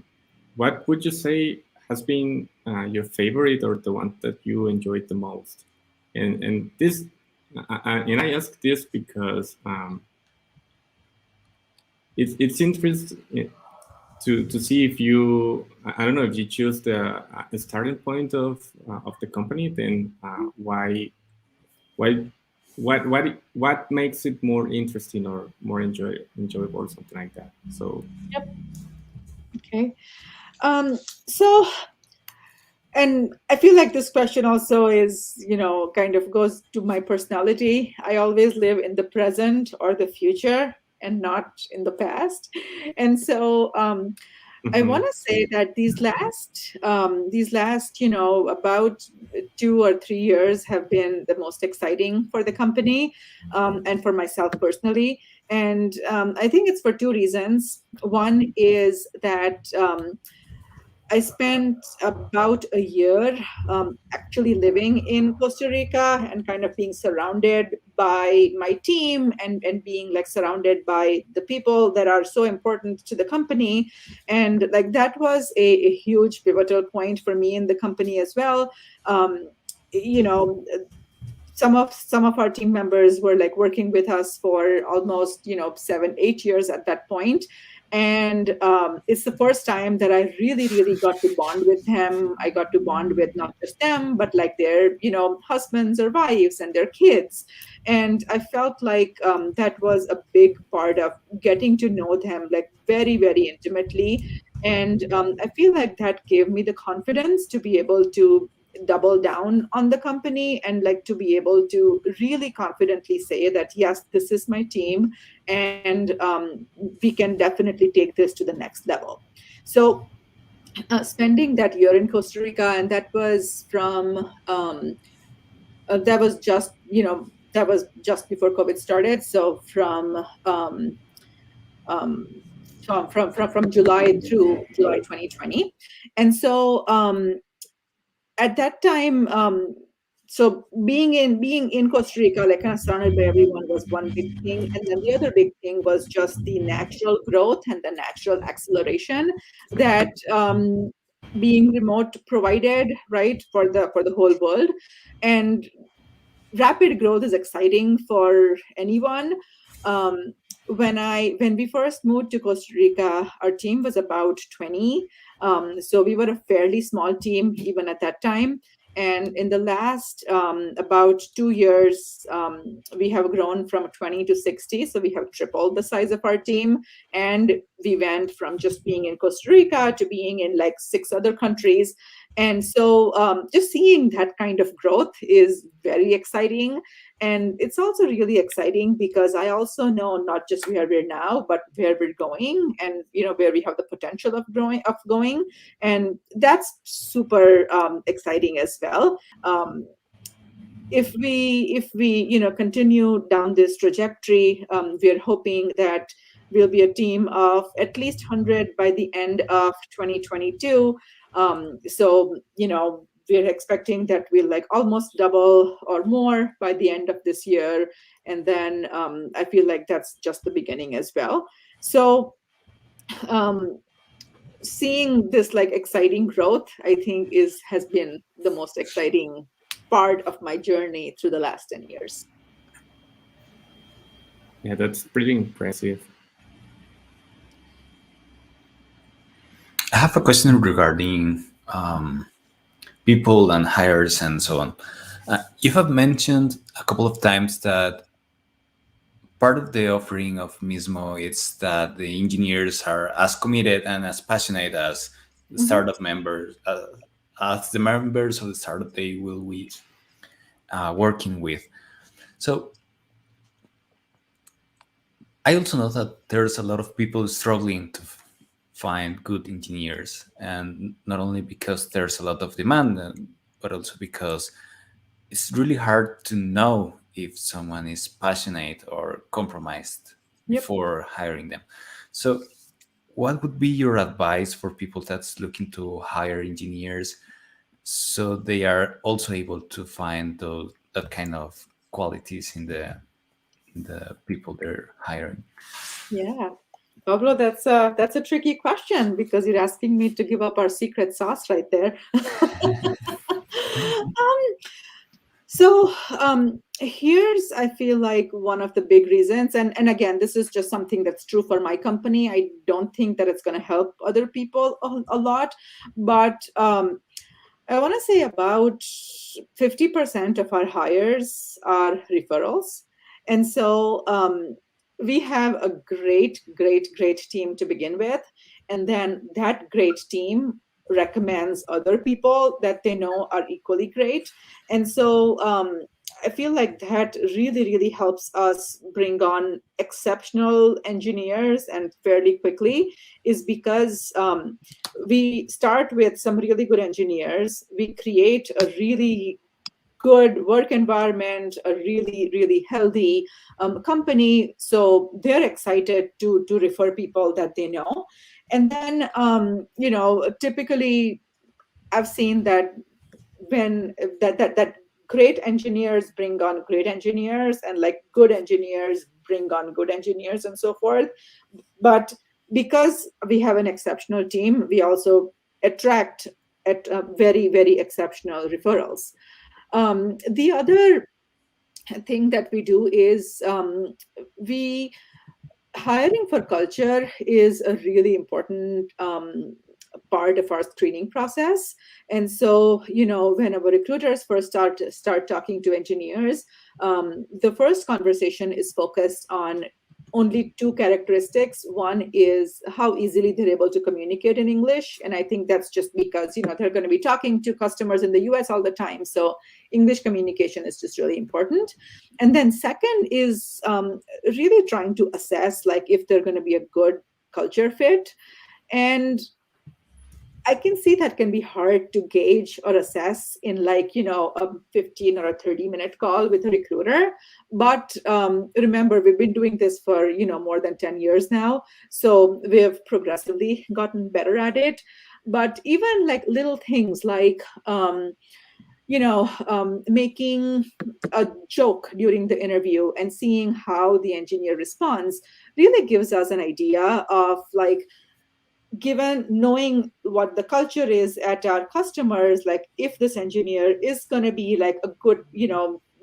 What would you say has been your favorite, or the one that you enjoyed the most? And this, and I ask this because it's interesting to see if you, I don't know, if you choose the starting point of the company, then what makes it more interesting or more enjoyable or something like that? So yep. Okay. So, and I feel like this question also is, kind of goes to my personality. I always live in the present or the future and not in the past. And so I want to say that these last, about 2 or 3 years have been the most exciting for the company and for myself personally. And I think it's for 2 reasons. One is that I spent about a year actually living in Costa Rica and kind of being surrounded by my team and being like surrounded by the people that are so important to the company. And like that was a huge pivotal point for me in the company as well. Some of our team members were like working with us for almost 7-8 years at that point. And it's the first time that I really got to bond with them. I got to bond with not just them, but like their husbands or wives and their kids. And I felt like that was a big part of getting to know them like very intimately. And I feel like that gave me the confidence to be able to double down on the company and like to be able to really confidently say that, yes, this is my team and we can definitely take this to the next level. So spending that year in Costa Rica, and that was from that was just before COVID started. So from July through July 2020. And so at that time, so being in Costa Rica, like kind of surrounded by everyone, was one big thing, and then the other big thing was just the natural growth and the natural acceleration that being remote provided, right, for the whole world. And rapid growth is exciting for anyone. When we first moved to Costa Rica, our team was about 20. So we were a fairly small team even at that time. And in the last about 2 years, we have grown from 20 to 60. So we have tripled the size of our team. And we went from just being in Costa Rica to being in like 6 other countries. And so just seeing that kind of growth is very exciting. And it's also really exciting because I also know not just where we're now, but where we're going, and where we have the potential of going. And that's super exciting as well. If we continue down this trajectory, we're hoping that we'll be a team of at least 100 by the end of 2022. So we're expecting that we'll like almost double or more by the end of this year. And then I feel like that's just the beginning as well. So seeing this like exciting growth, I think has been the most exciting part of my journey through the last 10 years. Yeah, that's pretty impressive. I have a question regarding people and hires and so on. You have mentioned a couple of times that part of the offering of Mismo is that the engineers are as committed and as passionate as the startup members, as the members of the startup they will be working with. So I also know that there's a lot of people struggling to find good engineers, and not only because there's a lot of demand, but also because it's really hard to know if someone is passionate or compromised before hiring them. So what would be your advice for people that's looking to hire engineers so they are also able to find that kind of qualities in the people they're hiring? Yeah. Pablo, that's a tricky question because you're asking me to give up our secret sauce right there. So here's, I feel like, one of the big reasons, and again, this is just something that's true for my company. I don't think that it's going to help other people a lot, but I want to say about 50% of our hires are referrals. And so we have a great team to begin with. And then that great team recommends other people that they know are equally great. And so I feel like that really helps us bring on exceptional engineers and fairly quickly, is because we start with some really good engineers. We create a really good work environment, a really healthy company. So they're excited to refer people that they know. And then, typically I've seen that when that great engineers bring on great engineers, and like good engineers bring on good engineers, and so forth. But because we have an exceptional team, we also attract very exceptional referrals. The other thing that we do is hiring for culture is a really important part of our screening process. And so, when our recruiters first start talking to engineers, the first conversation is focused on only 2 characteristics. One is how easily they're able to communicate in English. And I think that's just because, they're going to be talking to customers in the US all the time. So English communication is just really important. And then second is really trying to assess like if they're going to be a good culture fit. And I can see that can be hard to gauge or assess in like, a 15 or a 30-minute call with a recruiter. But remember, we've been doing this for, more than 10 years now. So we have progressively gotten better at it. But even like little things like, making a joke during the interview and seeing how the engineer responds really gives us an idea of like, given knowing what the culture is at our customers, like if this engineer is going to be like a good,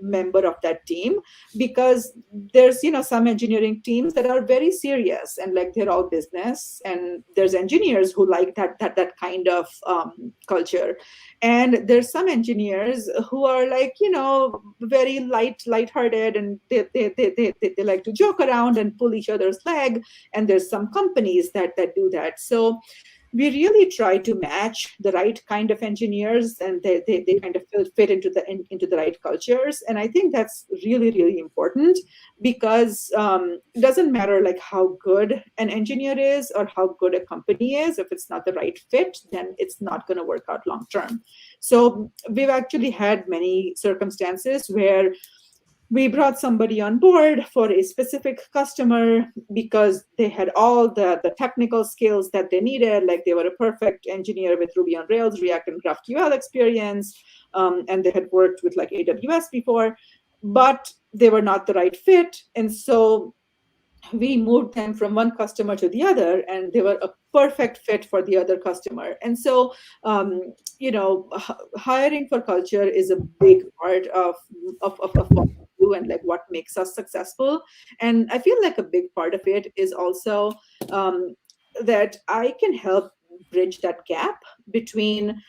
member of that team, because there's, some engineering teams that are very serious and like they're all business, and there's engineers who like that kind of culture. And there's some engineers who are like, very lighthearted, and they like to joke around and pull each other's leg. And there's some companies that do that. So we really try to match the right kind of engineers, and they kind of fit into the right cultures. And I think that's really, really important, because it doesn't matter like how good an engineer is or how good a company is. If it's not the right fit, then it's not going to work out long term. So we've actually had many circumstances where we brought somebody on board for a specific customer because they had all the technical skills that they needed. Like they were a perfect engineer with Ruby on Rails, React, and GraphQL experience. And they had worked with like AWS before, but they were not the right fit. And so we moved them from one customer to the other, and they were a perfect fit for the other customer. And so, hiring for culture is a big part of what we do and like what makes us successful. And I feel like a big part of it is also that I can help bridge that gap between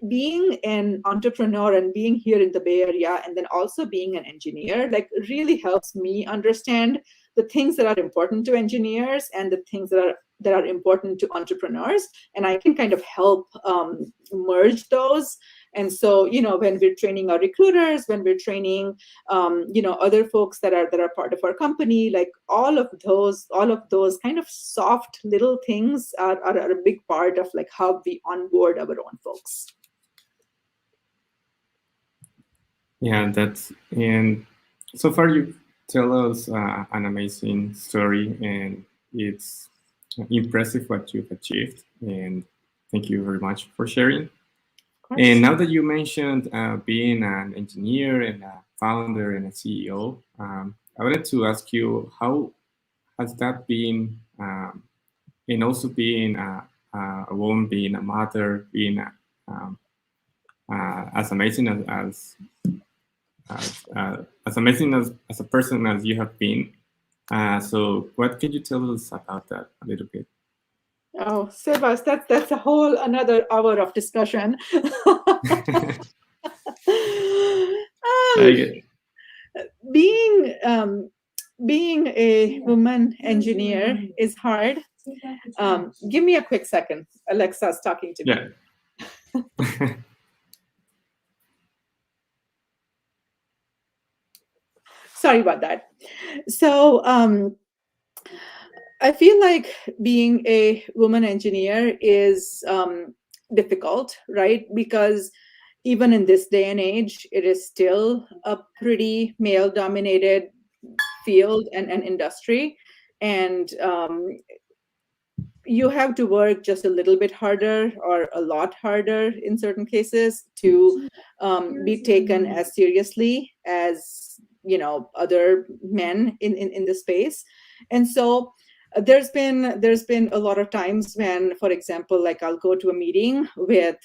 being an entrepreneur and being here in the Bay Area, and then also being an engineer. Like really helps me understand the things that are important to engineers and the things that are important to entrepreneurs, and I can kind of help merge those. And so, when we're training our recruiters, when we're training, other folks that are part of our company, like all of those kind of soft little things are a big part of like how we onboard our own folks. Yeah, and so far you tell us an amazing story, and it's impressive what you've achieved. And thank you very much for sharing. And now that you mentioned being an engineer and a founder and a CEO, I wanted to ask you, how has that been, and also being a woman, being a mother, being as amazing as amazing as a person as you have been. So what can you tell us about that a little bit? Oh, Sebas, that's a whole another hour of discussion. Being a woman engineer is hard. Give me a quick second. Alexa's talking to me. Yeah. Sorry about that. So I feel like being a woman engineer is difficult, right? Because even in this day and age, it is still a pretty male-dominated field and industry. And you have to work just a little bit harder or a lot harder in certain cases to be taken as seriously as, other men in the space. And so there's been a lot of times when, for example, like I'll go to a meeting with,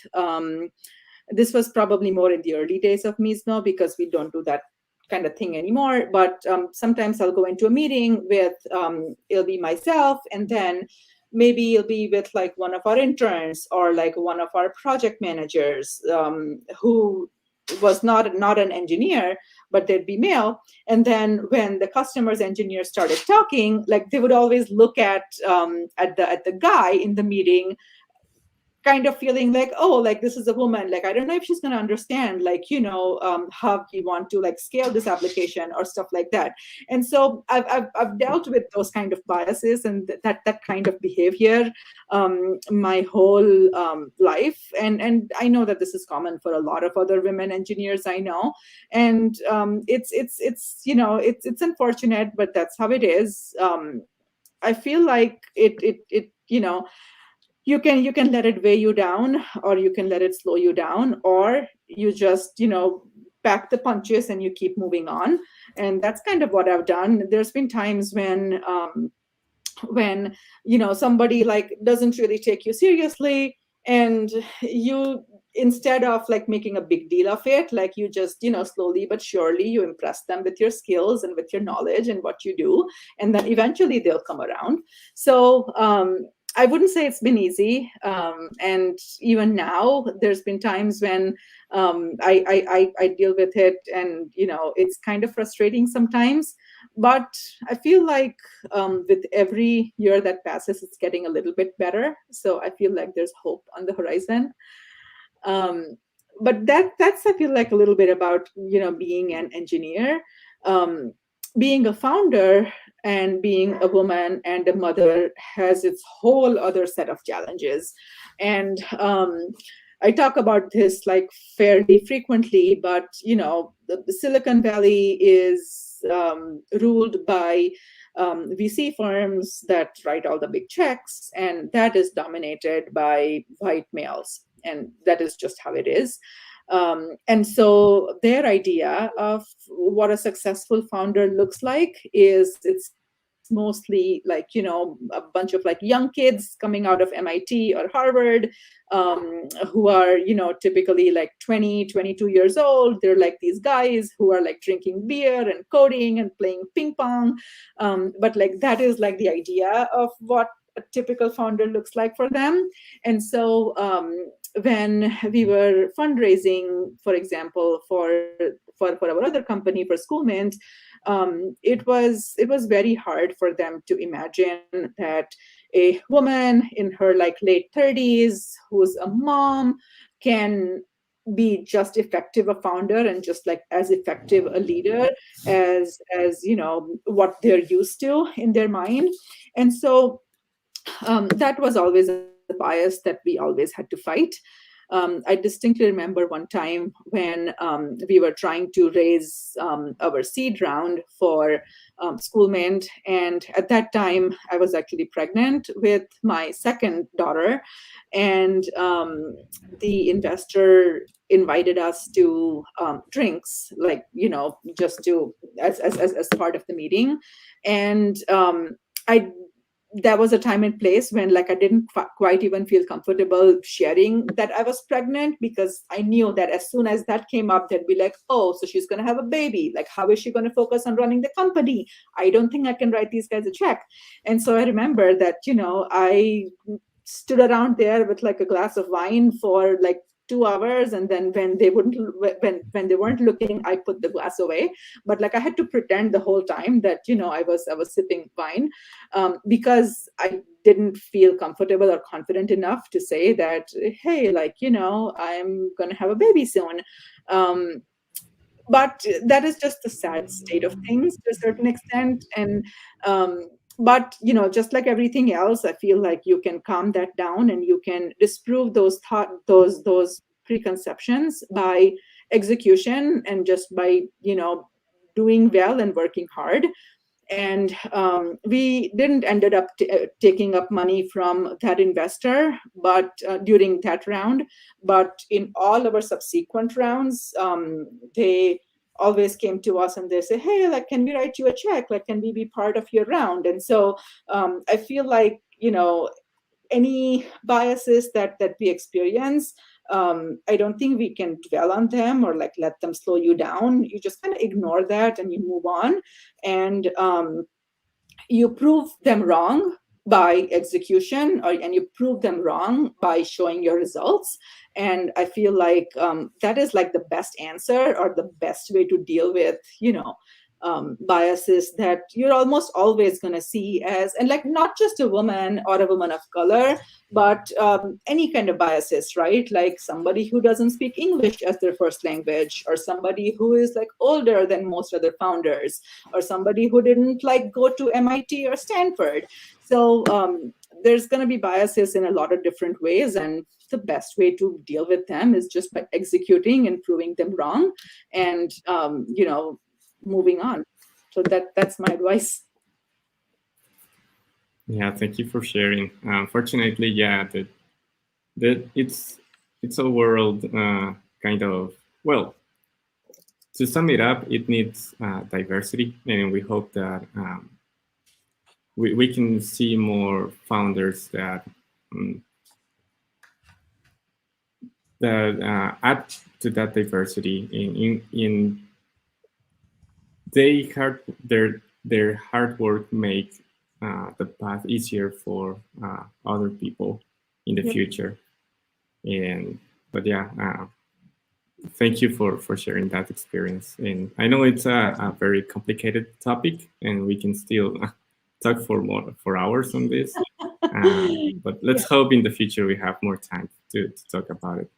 this was probably more in the early days of Mismo, because we don't do that kind of thing anymore. But sometimes I'll go into a meeting with, it'll be myself, and then maybe it'll be with like one of our interns or like one of our project managers who was not an engineer, but they'd be male. And then when the customer's engineer started talking, like they would always look at the guy in the meeting, kind of feeling like, oh, like this is a woman, like I don't know if she's going to understand, like, how we want to like scale this application or stuff like that. And so I've dealt with those kind of biases and that kind of behavior my whole life, and I know that this is common for a lot of other women engineers I know, and it's unfortunate, but that's how it is. I feel like it you can let it weigh you down, or you can let it slow you down, or you just, pack the punches and you keep moving on. And that's kind of what I've done. There's been times when somebody like doesn't really take you seriously, and you, instead of like making a big deal of it, like you just slowly but surely you impress them with your skills and with your knowledge and what you do, and then eventually they'll come around. So I wouldn't say it's been easy, and even now there's been times when I deal with it, and it's kind of frustrating sometimes. But I feel like with every year that passes, it's getting a little bit better. So I feel like there's hope on the horizon. But that's I feel like a little bit about being an engineer. Being a founder and being a woman and a mother has its whole other set of challenges. And I talk about this like fairly frequently, but the Silicon Valley is ruled by VC firms that write all the big checks, and that is dominated by white males, and that is just how it is. And so their idea of what a successful founder looks like is it's mostly like a bunch of like young kids coming out of MIT or Harvard, who are typically like 20, 22 years old. They're like these guys who are like drinking beer and coding and playing ping pong, but like that is like the idea of what a typical founder looks like for them. And so when we were fundraising, for example, for our other company, for Schoolmint, it was very hard for them to imagine that a woman in her like late 30s who's a mom can be just effective a founder and just like as effective a leader as what they're used to in their mind. And so that was always a bias that we always had to fight. I distinctly remember one time when we were trying to raise our seed round for Schoolmint. And at that time, I was actually pregnant with my second daughter. And the investor invited us to drinks, like, just to, as part of the meeting. And there was a time and place when like I didn't quite even feel comfortable sharing that I was pregnant, because I knew that as soon as that came up, they'd be like, oh, so she's going to have a baby. Like, how is she going to focus on running the company? I don't think I can write these guys a check. And so I remember that, I stood around there with like a glass of wine for like 2 hours, and then when they weren't looking, I put the glass away. But like I had to pretend the whole time that I was sipping wine, because I didn't feel comfortable or confident enough to say that, hey, like I'm gonna have a baby soon. But that is just the sad state of things to a certain extent. And but just like everything else, I feel like you can calm that down and you can disprove those preconceptions by execution and just by doing well and working hard. And we didn't ended up taking up money from that investor, but during that round, but in all our subsequent rounds, they always came to us and they say, hey, like, can we write you a check? Like, can we be part of your round? And so I feel like, any biases that we experience, I don't think we can dwell on them or like let them slow you down. You just kind of ignore that and you move on, and you prove them wrong by execution, and you prove them wrong by showing your results. And I feel like that is like the best answer or the best way to deal with biases that you're almost always going to see as, and like not just a woman or a woman of color, but any kind of biases, right? Like somebody who doesn't speak English as their first language, or somebody who is like older than most other founders, or somebody who didn't like go to MIT or Stanford. So there's going to be biases in a lot of different ways, and the best way to deal with them is just by executing and proving them wrong, and moving on. So that's my advice. Yeah, thank you for sharing. Fortunately, yeah, that it's a world kind of, well, to sum it up, it needs diversity, and we hope that we can see more founders that add to that diversity in their hard work make the path easier for other people in the future. But yeah, thank you for sharing that experience. And I know it's a very complicated topic, and we can still talk for hours on this. But let's hope in the future we have more time to talk about it.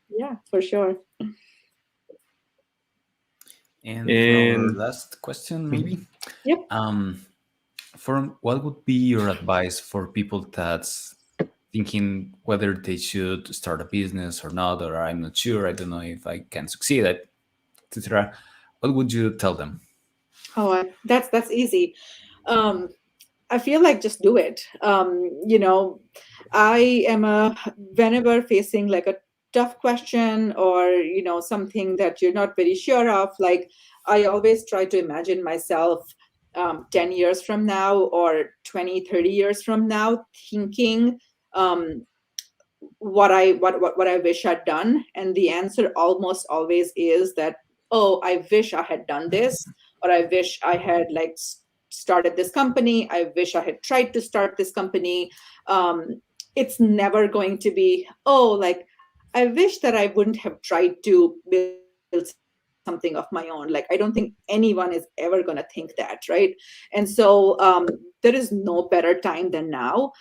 Yeah, for sure. And for our last question, maybe. Yep. What would be your advice for people that's thinking whether they should start a business or not, or I'm not sure, I don't know if I can succeed, etc. What would you tell them? Oh, that's easy. I feel like just do it. I am whenever facing like a tough question or, something that you're not very sure of, like I always try to imagine myself 10 years from now or 20, 30 years from now, thinking what I wish I'd done. And the answer almost always is that, oh, I wish I had done this, or I wish I had like started this company. I wish I had tried to start this company. It's never going to be, oh, like I wish that I wouldn't have tried to build something of my own. Like I don't think anyone is ever going to think that, right? And so there is no better time than now.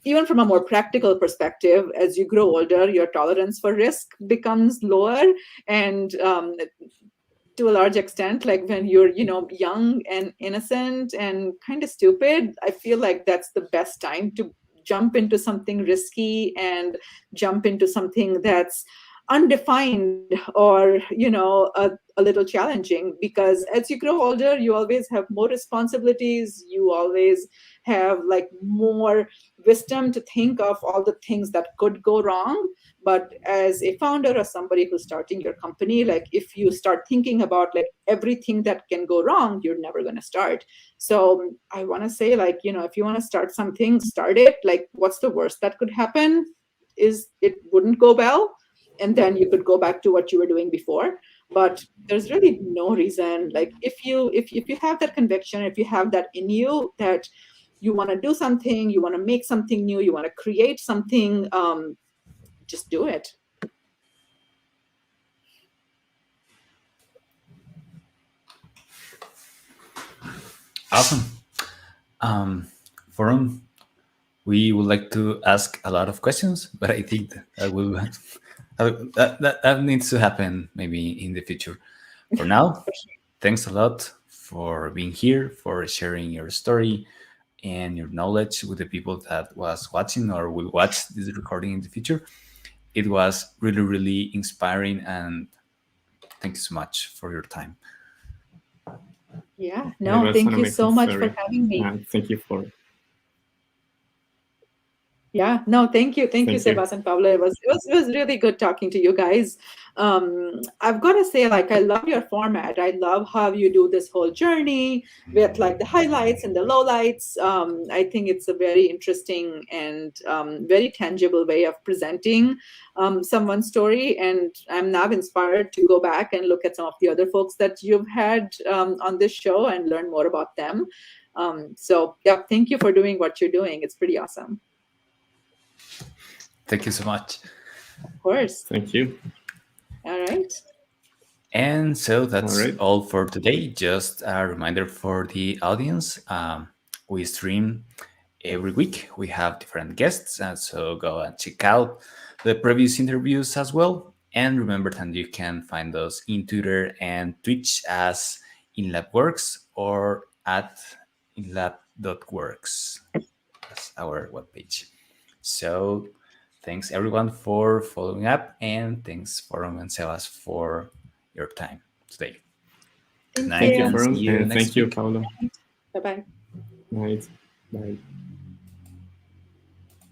Even from a more practical perspective, as you grow older, your tolerance for risk becomes lower. And to a large extent, like when you're, young and innocent and kind of stupid, I feel like that's the best time to jump into something risky and jump into something that's undefined or a little challenging, because as you grow older you always have more responsibilities, you always have like more wisdom to think of all the things that could go wrong. But as a founder or somebody who's starting your company, like if you start thinking about like everything that can go wrong, you're never going to start. So I want to say, like, if you want to start something, start it. Like, what's the worst that could happen is it wouldn't go well, and then you could go back to what you were doing before. But there's really no reason, like if you have that conviction, if you have that in you, that you want to do something, you want to make something new, you want to create something, just do it. Awesome. Forum, we would like to ask a lot of questions, but I think that needs to happen maybe in the future. For now, thanks a lot for being here, for sharing your story and your knowledge with the people that was watching or will watch this recording in the future. It was really, really inspiring, and thank you so much for your time. Yeah, no, thank you so much for having me. Thank you for. Yeah, no, thank you, Sebas and Pablo. It was really good talking to you guys. I've got to say, like, I love your format. I love how you do this whole journey with like the highlights and the lowlights. I think it's a very interesting and very tangible way of presenting someone's story. And I'm now inspired to go back and look at some of the other folks that you've had on this show and learn more about them. So yeah, thank you for doing what you're doing. It's pretty awesome. Thank you so much. Of course. Thank you. All right. And so that's all for today. Just a reminder for the audience. We stream every week. We have different guests. So go and check out the previous interviews as well. And remember that you can find us in Twitter and Twitch as InLabWorks or at inlab.works. That's our webpage. So thanks everyone for following up, and thanks Forum and Sebas for your time today. Thank you, Forum, and thank you, Paulo. Bye-bye. Night. Bye.